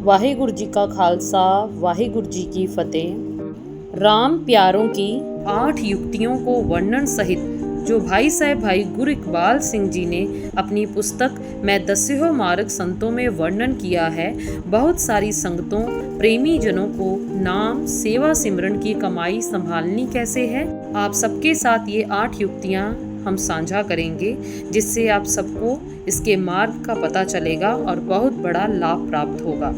वाहिगुरु जी का खालसा, वाहिगुरु जी की फतेह। राम प्यारों की 8 युक्तियों को वर्णन सहित जो भाई साहब भाई गुरु इकबाल सिंह जी ने अपनी पुस्तक मैं दस्यो मार्ग संतों में वर्णन किया है। बहुत सारी संगतों, प्रेमी जनों को नाम, सेवा, सिमरन की कमाई संभालनी कैसे है, आप सबके साथ ये 8 युक्तियाँ हम साझा करेंगे, जिससे आप सबको इसके मार्ग का पता चलेगा और बहुत बड़ा लाभ प्राप्त होगा।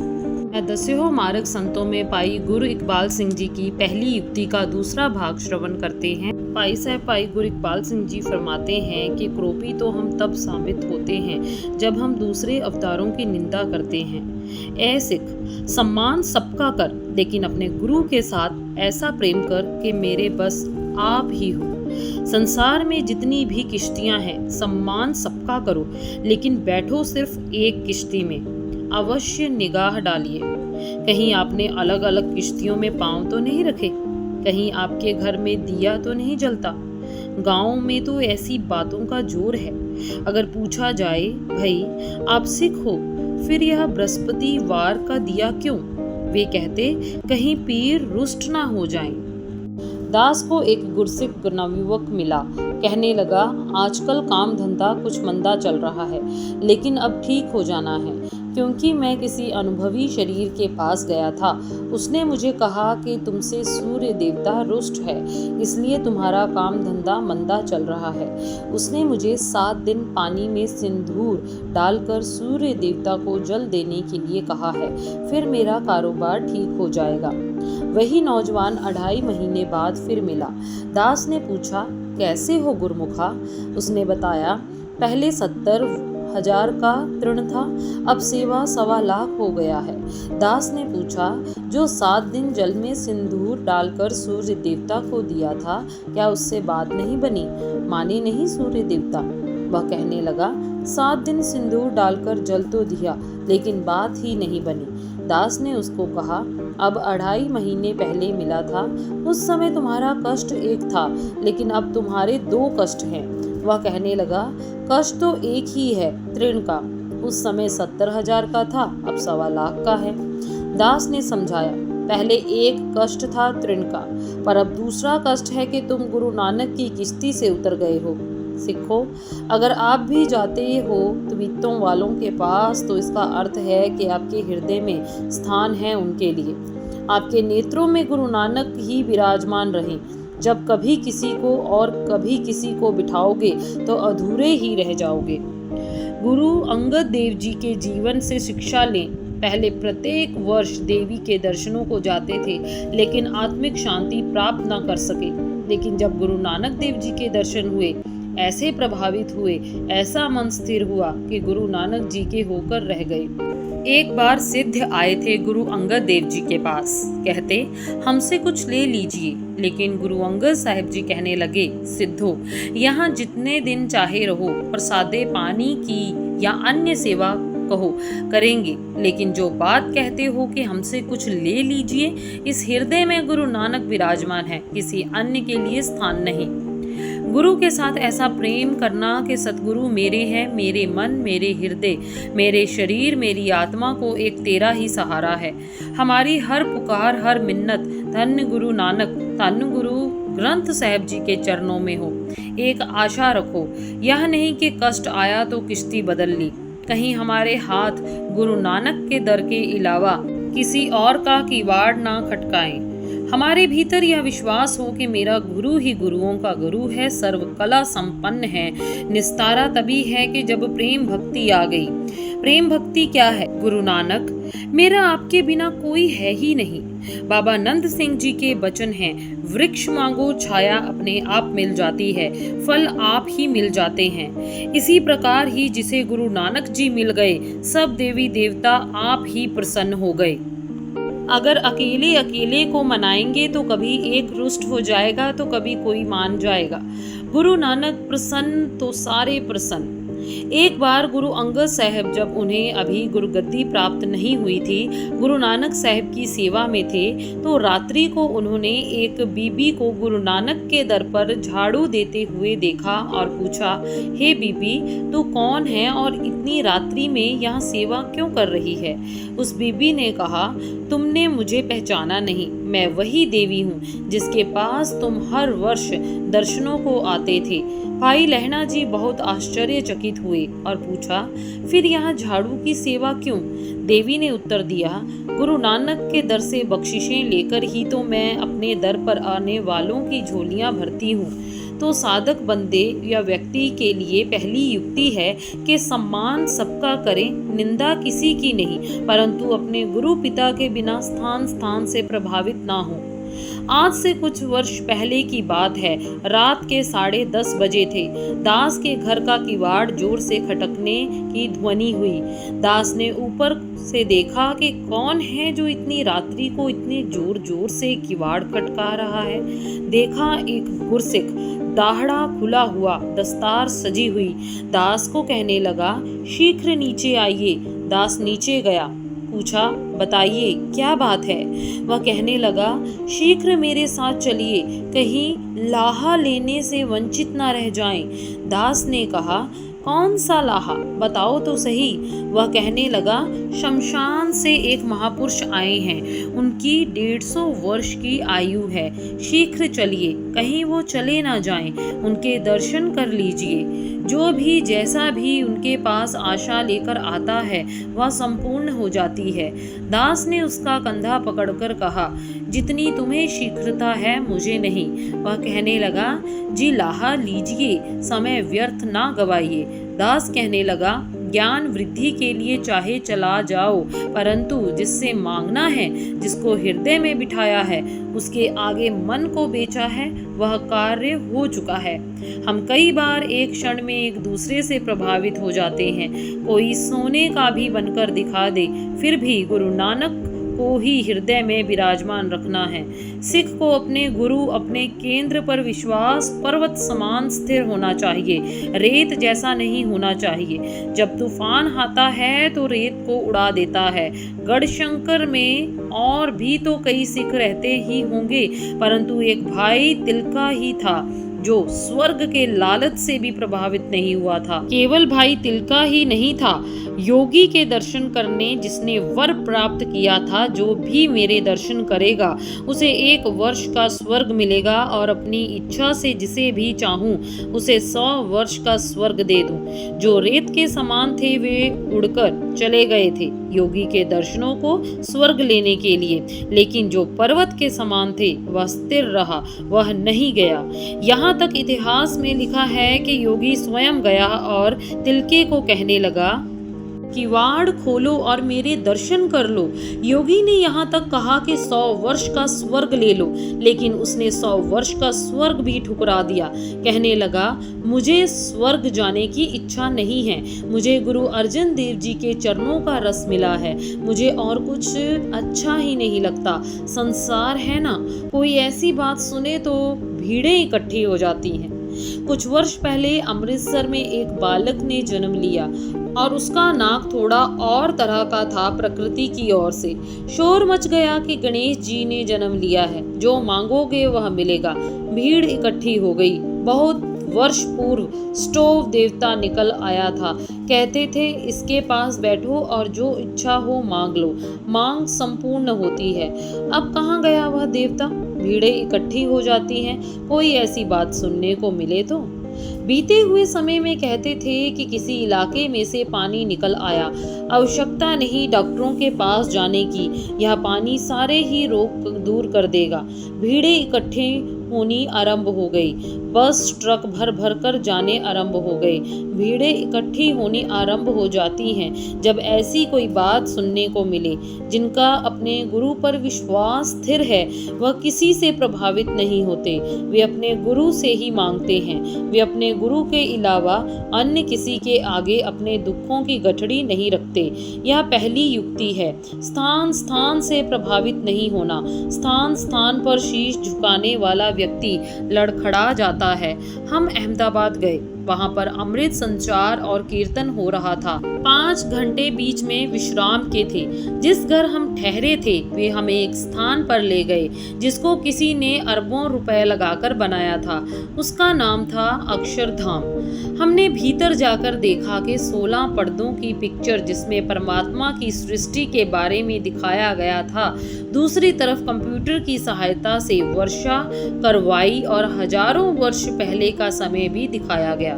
मैं दस्यो मार्ग संतों में पाई गुरु इकबाल सिंह जी की पहली युक्ति का दूसरा भाग श्रवण करते हैं। भाई साहब भाई गुरु इकबाल सिंह जी फरमाते हैं कि क्रोपी तो हम तब साबित होते हैं जब हम दूसरे अवतारों की निंदा करते हैं। ऐ सिख, सम्मान सबका कर, लेकिन अपने गुरु के साथ ऐसा प्रेम कर कि मेरे बस आप ही हो। संसार में जितनी भी किश्तियां हैं, सम्मान सबका करो, लेकिन बैठो सिर्फ एक किश्ती में। अवश्य निगाह डालिए, कहीं आपने अलग अलग किश्तियों में पांव तो नहीं रखे, कहीं आपके घर में दिया तो नहीं जलता। गांव में तो ऐसी बातों का जोर है। अगर पूछा जाए, भाई आप सिख हो, फिर यह बृहस्पतिवार का दिया क्यों? वे कहते, कहीं पीर रुष्ट ना हो जाएं। दास को एक गुरसिख नवयुवक मिला। कहने लगा, आजकल काम धंधा कुछ मंदा चल रहा है, लेकिन अब ठीक हो जाना है, क्योंकि मैं किसी अनुभवी शरीर के पास गया था। उसने मुझे कहा कि तुमसे सूर्य देवता रुष्ट है, इसलिए तुम्हारा काम धंधा मंदा चल रहा है। उसने मुझे 7 दिन पानी में सिंदूर डालकर सूर्य देवता को जल देने के लिए कहा है, फिर मेरा कारोबार ठीक हो जाएगा। वही नौजवान 2.5 महीने बाद फिर मिला। दास ने पूछा, कैसे हो गुरुमुखा? उसने बताया, पहले 70,000 का तृण था, अब सेवा 1.25 लाख हो गया है। दास ने पूछा, जो 7 दिन जल में सिंदूर डालकर सूर्य देवता को दिया था, क्या उससे बात नहीं बनी? माने नहीं सूर्य देवता? वह कहने लगा, 7 दिन सिंदूर डालकर जल तो दिया, लेकिन बात ही नहीं बनी। दास ने उसको कहा, अब 2.5 महीने पहले मिला था, उस समय तुम्हारा कष्ट एक था, लेकिन अब तुम्हारे 2 कष्ट हैं। वह कहने लगा, कष्ट तो एक ही है, तृण का। उस समय 70,000 का था, अब 1.25 लाख का है। दास ने समझाया, पहले एक कष्ट था तृण का, पर अब दूसरा कष्ट है कि तुम गुरु नानक की किश्ती से उतर गए हो। सिखो, अगर आप भी जाते हो तवीतों वालों के पास, तो इसका अर्थ है कि आपके हृदय में स्थान है उनके लिए। आपके नेत्रों में गुरु नानक ही विराजमान रहें। जब कभी किसी को और कभी किसी को बिठाओगे तो अधूरे ही रह जाओगे। गुरु अंगद देव जी के जीवन से शिक्षा लें। पहले प्रत्येक वर्ष देवी के दर्शनों को जाते थे, लेकिन आत्मिक शांति प्राप्त न कर सके। लेकिन जब गुरु नानक देव जी के दर्शन हुए, ऐसे प्रभावित हुए, ऐसा मन स्थिर हुआ कि गुरु नानक जी के होकर रह गए। एक बार सिद्ध आए थे गुरु अंगद देव जी के पास। कहते, हमसे कुछ ले लीजिए। लेकिन गुरु अंगद साहिब जी कहने लगे, सिद्धो, यहाँ जितने दिन चाहे रहो, प्रसादे पानी की या अन्य सेवा कहो करेंगे, लेकिन जो बात कहते हो कि हमसे कुछ ले लीजिए, इस हृदय में गुरु नानक विराजमान है, किसी अन्य के लिए स्थान नहीं। गुरु के साथ ऐसा प्रेम करना कि सतगुरु मेरे हैं, मेरे मन, मेरे हृदय, मेरे शरीर, मेरी आत्मा को एक तेरा ही सहारा है। हमारी हर पुकार, हर मिन्नत धन्य गुरु नानक, धन्य गुरु ग्रंथ साहिब जी के चरणों में हो। एक आशा रखो, यह नहीं कि कष्ट आया तो किश्ती बदल ली। कहीं हमारे हाथ गुरु नानक के दर के अलावा किसी और का किवाड़ ना खटकाएं। हमारे भीतर यह विश्वास हो कि मेरा गुरु ही गुरुओं का गुरु है, सर्व कला संपन्न है, निस्तारा तभी है कि जब प्रेम भक्ति आ गई। प्रेम भक्ति क्या है? गुरु नानक, मेरा आपके बिना कोई है ही नहीं। बाबा नंद सिंह जी के वचन हैं, वृक्ष मांगो छाया अपने आप मिल जाती है, फल आप ही मिल जाते हैं। इसी प्रकार ही जिसे गुरु नानक जी मिल गए, सब देवी देवता आप ही प्रसन्न हो गए। अगर अकेले अकेले को मनाएंगे तो कभी एक रुष्ट हो जाएगा तो कभी कोई मान जाएगा। गुरु नानक प्रसन्न तो सारे प्रसन्न। एक बार गुरु अंगद साहब जब उन्हें अभी गुरुगद्दी प्राप्त नहीं हुई थी, गुरु नानक साहब की सेवा में थे, तो रात्रि को उन्होंने एक बीबी को गुरु नानक के दर पर झाड़ू देते हुए देखा और पूछा, हे बीबी, तू कौन है और इतनी रात्रि में यहाँ सेवा क्यों कर रही है? उस बीबी ने कहा, तुमने मुझे पहचाना नहीं, मैं वही देवी हूँ जिसके पास तुम हर वर्ष दर्शनों को आते थे। भाई लहणा जी बहुत आश्चर्यचकित हुए और पूछा, फिर यहाँ झाड़ू की सेवा क्यों? देवी ने उत्तर दिया, गुरु नानक के दर से बख्शिशें लेकर ही तो मैं अपने दर पर आने वालों की झोलियाँ भरती हूँ। तो साधक बंदे या व्यक्ति के लिए पहली युक्ति है कि सम्मान सबका करें, निंदा किसी की नहीं, परंतु अपने गुरु पिता के बिना स्थान स्थान से प्रभावित ना हो। आज से कुछ वर्ष पहले की बात है। रात के 10:30 बजे थे। दास के घर का किवाड़ जोर से खटकने की ध्वनि हुई। दास ने ऊपर से देखा कि कौन है जो इतनी रात्रि को इतने जोर जोर से किवाड़ खटका रहा है। देखा एक गुरसिख, दाढ़ा खुला हुआ, दस्तार सजी हुई। दास को कहने लगा, शीघ्र नीचे आइए। दास नीचे गया। पूछा, बताइए क्या बात है? वह कहने लगा, शीघ्र मेरे साथ चलिए, कहीं लाहा लेने से वंचित ना रह जाएं। दास ने कहा, कौन सा लाहा, बताओ तो सही। वह कहने लगा, शमशान से एक महापुरुष आए हैं, उनकी 150 वर्ष की आयु है, शीघ्र चलिए, कहीं वो चले ना जाएं, उनके दर्शन कर लीजिए। जो भी जैसा भी उनके पास आशा लेकर आता है वह संपूर्ण हो जाती है। दास ने उसका कंधा पकड़कर कहा, जितनी तुम्हें शीघ्रता है मुझे नहीं। वह कहने लगा, जी लाहा लीजिए, समय व्यर्थ ना गवाइए। दास कहने लगा, ज्ञान वृद्धि के लिए चाहे चला जाओ, परंतु जिससे मांगना है, जिसको हृदय में बिठाया है, उसके आगे मन को बेचा है, वह कार्य हो चुका है। हम कई बार एक क्षण में एक दूसरे से प्रभावित हो जाते हैं। कोई सोने का भी बनकर दिखा दे, फिर भी गुरु नानक को ही हृदय में विराजमान रखना है। सिख को अपने गुरु, अपने केंद्र पर विश्वास पर्वत समान स्थिर होना चाहिए, रेत जैसा नहीं होना चाहिए। जब तूफान आता है तो रेत को उड़ा देता है। गढ़शंकर में और भी तो कई सिख रहते ही होंगे, परंतु एक भाई तिलका ही था जो स्वर्ग के लालच से भी प्रभावित नहीं हुआ था। केवल भाई तिलका ही नहीं था, योगी के दर्शन करने जिसने वर प्राप्त किया था, जो भी मेरे दर्शन करेगा उसे 1 वर्ष का स्वर्ग मिलेगा और अपनी इच्छा से जिसे भी चाहूं उसे 100 वर्ष का स्वर्ग दे दूं। जो रेत के समान थे वे उड़कर चले गए थे योगी के दर्शनों को स्वर्ग लेने के लिए, लेकिन जो पर्वत के समान थे वह स्थिर रहा, वह नहीं गया। यहाँ तक इतिहास में लिखा है कि योगी स्वयं गया और तिलके को कहने लगा, किवाड़ खोलो और मेरे दर्शन कर लो। योगी ने यहाँ तक कहा कि 100 वर्ष का स्वर्ग ले लो, लेकिन उसने 100 वर्ष का स्वर्ग भी ठुकरा दिया। कहने लगा, मुझे स्वर्ग जाने की इच्छा नहीं है, मुझे गुरु अर्जन देव जी के चरणों का रस मिला है, मुझे और कुछ अच्छा ही नहीं लगता। संसार है ना, कोई ऐसी बात सुने तो भीड़ें इकट्ठी हो जाती हैं। कुछ वर्ष पहले अमृतसर में एक बालक ने जन्म लिया और उसका नाक थोड़ा और तरह का था प्रकृति की ओर से। शोर मच गया कि गणेश जी ने जन्म लिया है, जो मांगोगे वह मिलेगा। भीड़ इकट्ठी हो गई। बहुत वर्ष पूर्व स्टोव देवता निकल आया था। कहते थे, इसके पास बैठो और जो इच्छा हो मांग लो, मांग संपूर्ण होती है। अब कहाँ गया वह देवता? भीड़ें इकट्ठी हो जाती हैं, कोई ऐसी बात सुनने को मिले तो। बीते हुए समय में कहते थे कि किसी इलाके में से पानी निकल आया। आवश्यकता नहीं डॉक्टरों के पास जाने की, यह पानी सारे ही रोग दूर कर देगा। भीड़ें इकट्ठी होनी आरंभ हो गई। बस ट्रक भर भर कर जाने आरंभ हो गए। भीड़ें इकट्ठी होनी आरंभ हो जाती हैं जब ऐसी कोई बात सुनने को मिले। जिनका अपने गुरु पर विश्वास स्थिर है वह किसी से प्रभावित नहीं होते। वे अपने गुरु से ही मांगते हैं। वे अपने गुरु के अलावा अन्य किसी के आगे अपने दुखों की गठड़ी नहीं रखते। यह पहली युक्ति है। स्थान स्थान से प्रभावित नहीं होना। स्थान स्थान पर शीश झुकाने वाला व्यक्ति लड़खड़ा जाता है। हम अहमदाबाद गए। वहां पर अमृत संचार और कीर्तन हो रहा था। 5 घंटे बीच में विश्राम के थे। जिस घर हम ठहरे थे वे हमें एक स्थान पर ले गए जिसको किसी ने अरबों रुपए लगाकर बनाया था। उसका नाम था अक्षरधाम। हमने भीतर जाकर देखा कि 16 पर्दों की पिक्चर जिसमें परमात्मा की सृष्टि के बारे में दिखाया गया था, दूसरी तरफ कंप्यूटर की सहायता से वर्षा करवाई और हजारों वर्ष पहले का समय भी दिखाया गया।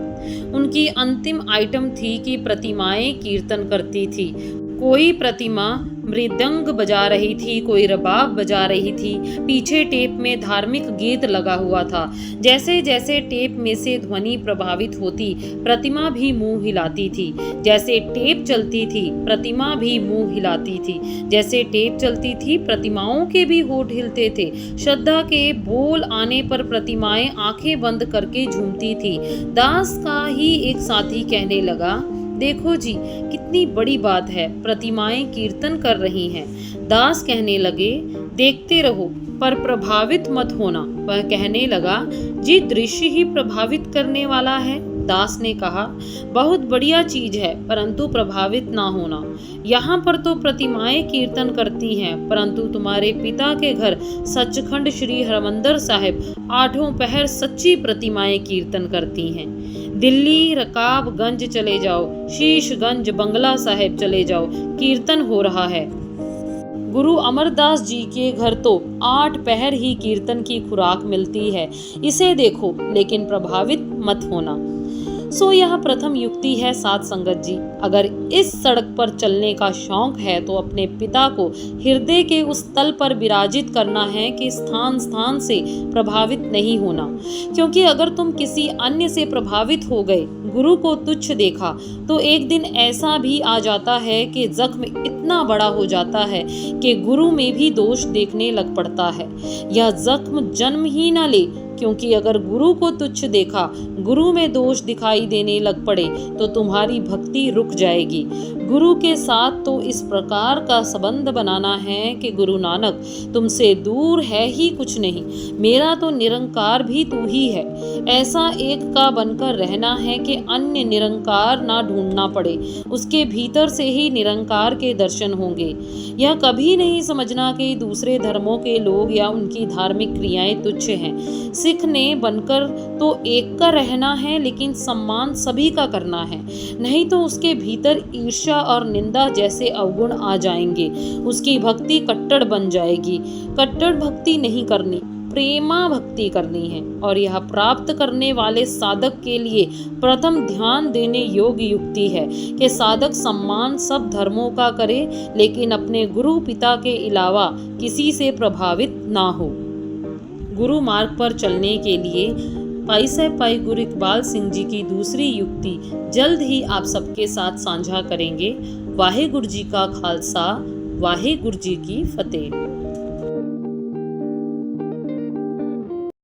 उनकी अंतिम आइटम थी कि प्रतिमाएं कीर्तन करती थी। कोई प्रतिमा मृदंग बजा रही थी, कोई रबाब बजा रही थी। पीछे टेप में धार्मिक गीत लगा हुआ था। जैसे जैसे टेप में से ध्वनि प्रभावित होती, प्रतिमा भी मुंह हिलाती थी। जैसे टेप चलती थी, प्रतिमा भी मुंह हिलाती थी। जैसे टेप चलती थी, प्रतिमाओं के भी होठ हिलते थे। श्रद्धा के बोल आने पर प्रतिमाएं आंखें बंद करके झूमती थी। दास का ही एक साथी कहने लगा, देखो जी कितनी बड़ी बात है, प्रतिमाएं कीर्तन कर रही हैं। दास कहने लगे, देखते रहो पर प्रभावित मत होना। वह कहने लगा, जी दृश्य ही प्रभावित करने वाला है। दास ने कहा, बहुत बढ़िया चीज है परंतु प्रभावित ना होना। यहाँ पर तो प्रतिमाएं कीर्तन करती हैं परंतु तुम्हारे पिता के घर सचखंड श्री हरमंदिर साहिब 8 पहर सच्ची प्रतिमाएं कीर्तन करती हैं। दिल्ली रकाबगंज चले जाओ, शीशगंज बंगला साहिब चले जाओ, कीर्तन हो रहा है। गुरु अमरदास जी के घर तो 8 पहर ही कीर्तन की खुराक मिलती है। इसे देखो लेकिन प्रभावित मत होना। सो यह प्रथम युक्ति है साध संगत जी। अगर इस सड़क पर चलने का शौक है तो अपने पिता को हृदय के उस तल पर विराजित करना है कि स्थान स्थान से प्रभावित नहीं होना। क्योंकि अगर तुम किसी अन्य से प्रभावित हो गए, गुरु को तुच्छ देखा, तो एक दिन ऐसा भी आ जाता है कि जख्म इतना बड़ा हो जाता है कि गुरु में भी दोष देखने लग पड़ता है। यह जख्म जन्म ही न ले, क्योंकि अगर गुरु को तुच्छ देखा, गुरु में दोष दिखाई देने लग पड़े तो तुम्हारी भक्ति रुक जाएगी। गुरु के साथ तो इस प्रकार का संबंध बनाना है कि गुरु नानक तुमसे दूर है ही कुछ नहीं, मेरा तो निरंकार भी तू ही है। ऐसा एक का बनकर रहना है कि अन्य निरंकार ना ढूंढना पड़े, उसके भीतर से ही निरंकार के दर्शन होंगे। यह कभी नहीं समझना कि दूसरे धर्मों के लोग या उनकी धार्मिक क्रियाएं तुच्छ हैं। सिख ने बनकर तो एक का रहना है लेकिन सम्मान सभी का करना है, नहीं तो उसके भीतर ईर्ष्या और निंदा जैसे अवगुण आ जाएंगे। उसकी भक्ति कट्टर बन जाएगी। कट्टर भक्ति नहीं करनी, प्रेमा भक्ति करनी है। और यह प्राप्त करने वाले साधक के लिए प्रथम ध्यान देने योग्य युक्ति है कि साधक सम्मान सब धर्मों का करे लेकिन अपने गुरु पिता के अलावा किसी से प्रभावित ना हो। गुरु मार्ग पर चलने के लिए पाई साहब भाई गुरु इकबाल सिंह जी की दूसरी युक्ति जल्द ही आप सबके साथ साझा करेंगे। वाहे गुरु जी का खालसा, वाहे गुरु जी की फतेह।